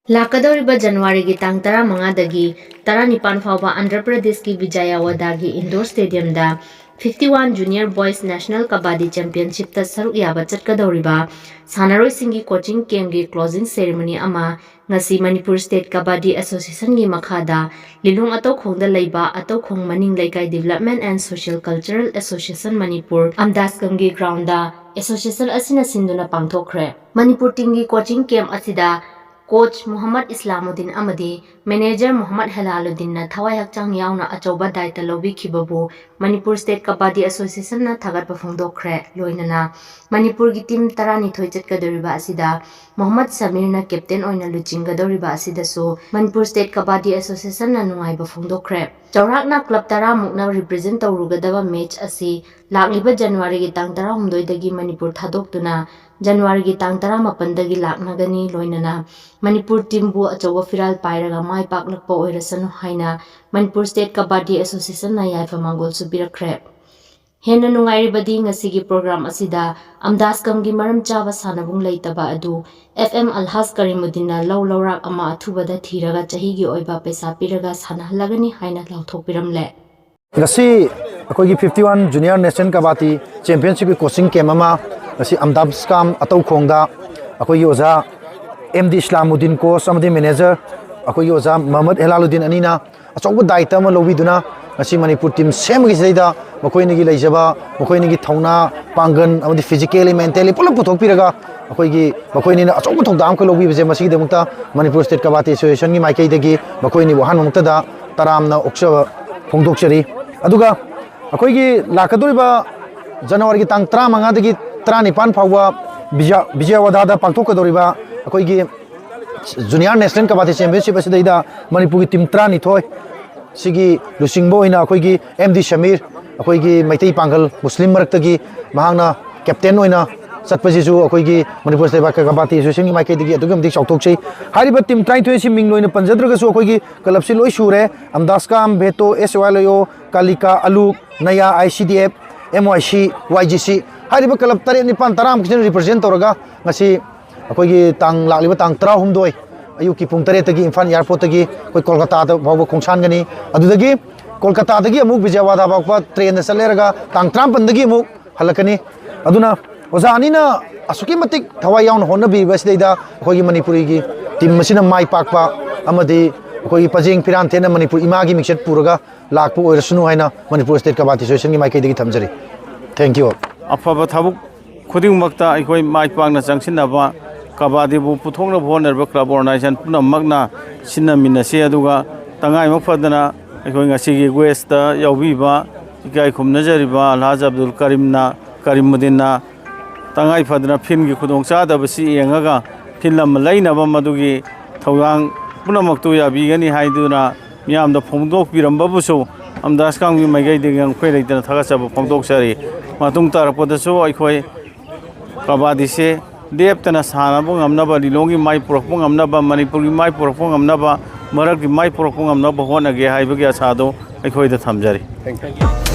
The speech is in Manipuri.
Lakadoriba January gi tang 15dagi 19 fauba Andhra Pradesh ki Vijayawada gi Indoor Stadium da 51 Junior Boys National Kabaddi Championship ta saruk yaba chatkadoriba sanaroi singi coaching camp gi closing ceremony ama ngasi Manipur State Kabaddi Association gi makhada Lilung Ataukhongda leiba Ataukhong Maning Laikai Development and Social Cultural Association Manipur Amdaskam gi ground da association asina sinduna pangthokre Manipur team gi coaching camp asida Coach Muhammad Islamuddin Amadi, Manager Muhammad Halaluddin na Thawai Hakchang yauna achoba daita lobi khibabu Manipur State Kabaddi Association na thagat pafongdokre loinana Manipur gi team tarani thoi chatkadoriba asida Muhammad Samir na captain oina luchinggadoriba asida so Manipur State Kabaddi Association na nungai bafongdokre Chaurakna club tara mukna represent tawrugadaba match asi lakliba January gi tang 16 dagi Manipur thadoktuna January gi tang 18 dagi laknagani loinana Manipur team bu achoba firal pairaga mai paklakpa oirasanu haina Manipur State Kabaddi Association na yaifa mangol subirakre Hena nungairibadi ngasigi program asida Amdaskam gi maram chaba sanabung leitaba adu FM Alhas Karimuddin na lawrak ama athubada thiraga chahi gi oiba pesa piraga sanahalagani haina lauthokpiramle ngasi akoi gi 51 Junior National Kabaddi Championship coaching camp ama ngasi Amdaskam Ataukhongda akoi gi oza MD Islamuddin coach amadi manager akoi gi oza Muhammad Halaluddin anina achoba daita ma lobiduna ngasi Manipur team sem gi seida makoi ni gi leijaba makoi ni gi thauna pangan amadi physically mentally pulap puthokpiraga akoi gi makoi ni na achoba thongdam ko lobi bje masigi demukta Manipur State Kabaddi Association gi maikai dagi makoi ni wahan mukta da taramna oksha phongdokchari aduga akoi gi lakadoriba January gi tang 35 dagi 19 fauba Vijayawada da pangthokadoriba akoi gi Junior National Kabaddi Championship asida Manipur gi team 3 thoi sigi lusingbo ina akoi gi MD Shamir akoi gi Maitai Pangal Muslim marakta mahangna captain oina satpajisu akoi gi Manipur State Kabaddi Association gi maikai digi adugam dik chauthokchei hariba team 32 si ming loina panjadraga su akoi gi club si loi sure Amdaskam Beto SYLO Kalika Alu Naya ICDF MYC YGC hariba club 9 kisin represent toraga ngasi akoi gi tang lakliba tang 13 ayuki pung 3 tagi Imphal airport tagi koi Kolkata da bawba khongsan gani adudagi Kolkata dagi amuk Vijayawada bawba train na saleraga tang 13 dagi amuk halakani aduna oza anina asuki matik thawai yaun honabi basdeida koi Manipuri gi team masina mai pakpa amadi koi pajeng piran thena Manipur imagi mixet puraga lakpu oirasunu haina Manipur State Kabaddi Association gi maikai dagi thamjari thank you afaba thabuk khuding makta ikoi mai pakna changsinaba Kabaddi bu puthongna bhonerba club organization puna magna sinamina se aduga tangai mafadana ikoi ngasi gi west ta yaubiba ikai khumnajariba Alhaj Abdul Karimuddinna tangai fadana fin gi khudong chada basi yengaga filam lainaba madugi thawang puna maktu yabi gani haiduna miyamda phongdok piramba buso Amdaskam gi maigai degang khweleitana thagachaba phongdok sari matung tarakpodaso ikoi Kabaddi se Deptana Sanaba ngamnaba Lilongi mai porokpong ngamnaba Manipuri mai porokpong ngamnaba Marak mai porokpong ngamnaba hona ge haibagi asado aikoi da thamjari. Thank you.